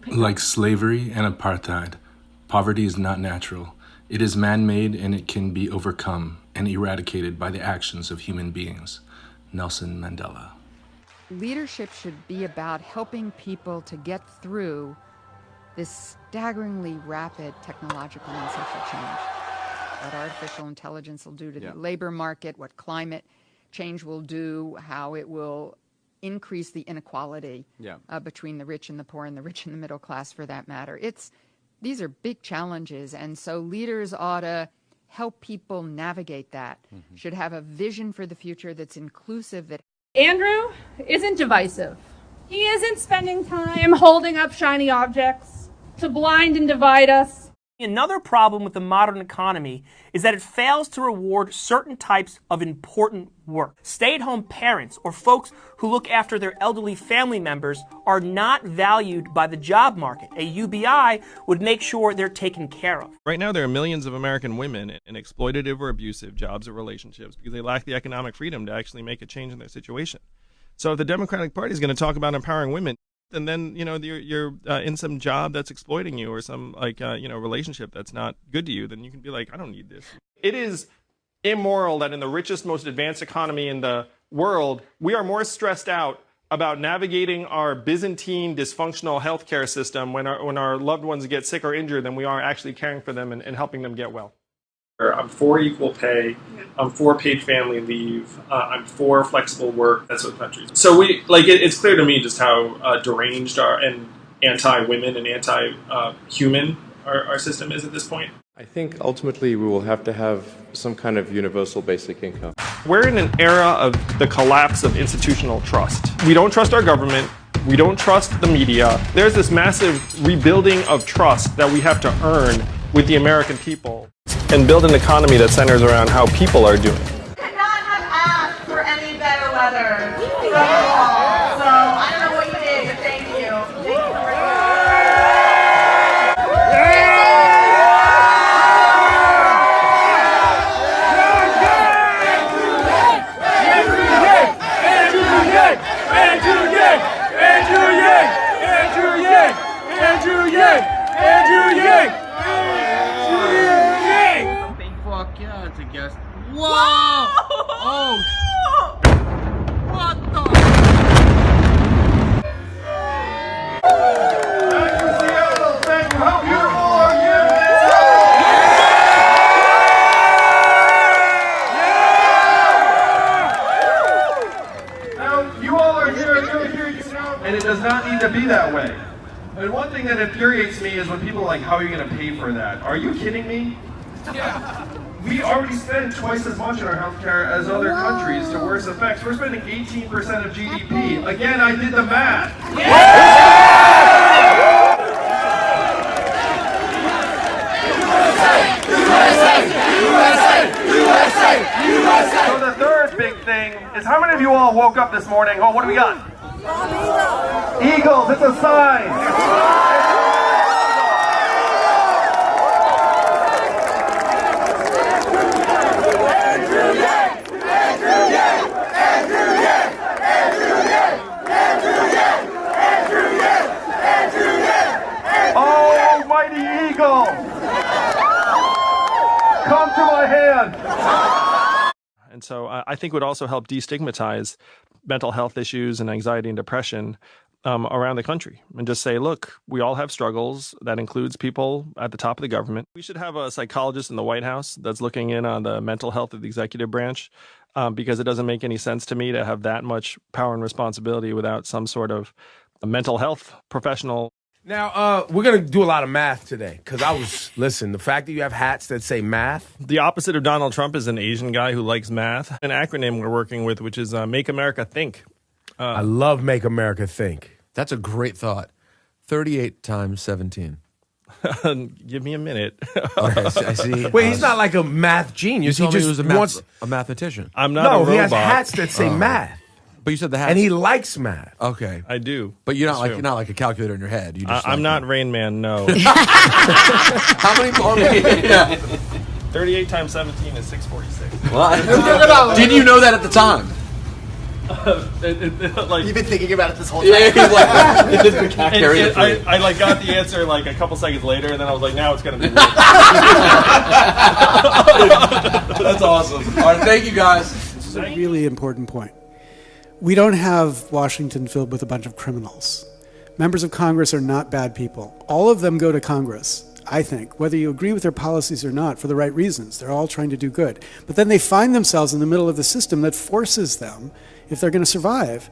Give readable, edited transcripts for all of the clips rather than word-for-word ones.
Like slavery and apartheid, poverty is not natural. It is man-made and it can be overcome and eradicated by the actions of human beings. Nelson Mandela. Leadership should be about helping people to get through this staggeringly rapid technological and social change. What artificial intelligence will do to the labor market, what climate change will do, how it will increase the inequality between the rich and the poor and the rich and the middle class for that matter. These are big challenges, and so leaders ought to help people navigate that, should have a vision for the future that's inclusive. That Andrew isn't divisive. He isn't spending time holding up shiny objects to blind and divide us. Another problem with the modern economy is that it fails to reward certain types of important work. Stay-at-home parents or folks who look after their elderly family members are not valued by the job market. A UBI would make sure they're taken care of. Right now, there are millions of American women in exploitative or abusive jobs or relationships because they lack the economic freedom to actually make a change in their situation. So if the Democratic Party is going to talk about empowering women, and then, you're in some job that's exploiting you or some, relationship that's not good to you, then you can be like, I don't need this. It is immoral that in the richest, most advanced economy in the world, we are more stressed out about navigating our Byzantine dysfunctional healthcare system when our loved ones get sick or injured than we are actually caring for them and helping them get well. I'm for equal pay. I'm for paid family leave. I'm for flexible work. That's what countries. So it's clear to me just how deranged and anti-women and anti-human our system is at this point. I think ultimately we will have to have some kind of universal basic income. We're in an era of the collapse of institutional trust. We don't trust our government. We don't trust the media. There's this massive rebuilding of trust that we have to earn with the American people and build an economy that centers around how people are doing. Could not have asked for any better weather from you all. So I don't know what you did, but thank you. Thank you for Andrewyang! Fuck yeah, it's a guest. Whoa! Oh! What the? Thank you, Seattle. Thank you. How beautiful are you? Yeah! Now, you all are here, and it does not need to be that way. And one thing that infuriates me is when people are like, how are you going to pay for that? Are you kidding me? Yeah. We already spend twice as much on our healthcare as other countries to worse effects. We're spending 18% of GDP. Again, I did the math. So the third big thing is how many of you all woke up this morning? Oh, what do we got? Eagles, it's a sign. Almighty Eagle, come to my hand. And so I think would also help destigmatize mental health issues and anxiety and depression around the country and just say, look, we all have struggles. That includes people at the top of the government. We should have a psychologist in the White House that's looking in on the mental health of the executive branch because it doesn't make any sense to me to have that much power and responsibility without some sort of a mental health professional. Now, we're going to do a lot of math today because listen, the fact that you have hats that say math. The opposite of Donald Trump is an Asian guy who likes math. An acronym we're working with, which is Make America Think. I love Make America Think. That's a great thought. 38 times 17. Give me a minute. Okay, I see. Wait, he's not like a math genius. He just was a mathematician. I'm not a robot. No, he has hats that say math. But you said the hats. And he likes math. Okay. I do. But you're not like a calculator in your head. You just I'm not Rain Man, no. How many more? 38 times 17 is 646. Well, did you know that at the time? Like, You've been thinking about it this whole time. Yeah, he's like, it just carried it through. I like got the answer like a couple seconds later, and then I was like, now it's gonna be real. That's awesome. All right, thank you guys. This is a really important point. We don't have Washington filled with a bunch of criminals. Members of Congress are not bad people. All of them go to Congress, I think, whether you agree with their policies or not, for the right reasons. They're all trying to do good. But then they find themselves in the middle of the system that forces them, if they're going to survive,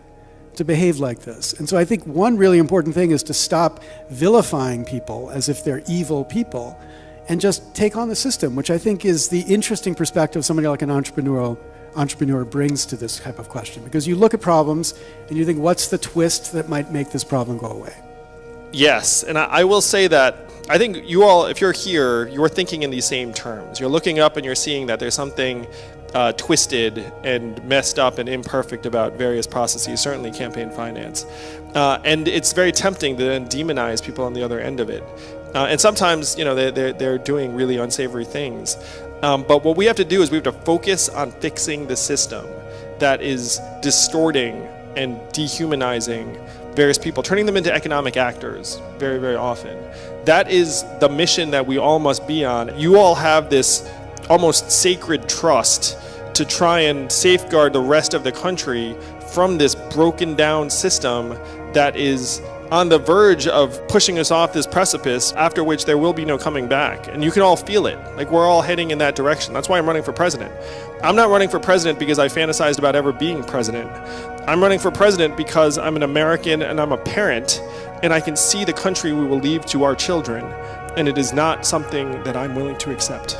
to behave like this. And so I think one really important thing is to stop vilifying people as if they're evil people and just take on the system, which I think is the interesting perspective somebody like an entrepreneur brings to this type of question. Because you look at problems and you think, what's the twist that might make this problem go away? Yes, and I will say that I think you all, if you're here, you're thinking in these same terms. You're looking up and you're seeing that there's something twisted and messed up and imperfect about various processes, certainly campaign finance. And it's very tempting to then demonize people on the other end of it. And sometimes, you know, they're doing really unsavory things. But what we have to do is we have to focus on fixing the system that is distorting and dehumanizing various people, turning them into economic actors very, very often. That is the mission that we all must be on. You all have this almost sacred trust to try and safeguard the rest of the country from this broken down system that is on the verge of pushing us off this precipice, after which there will be no coming back. And you can all feel it. Like, we're all heading in that direction. That's why I'm running for president. I'm not running for president because I fantasized about ever being president. I'm running for president because I'm an American and I'm a parent, and I can see the country we will leave to our children, and it is not something that I'm willing to accept.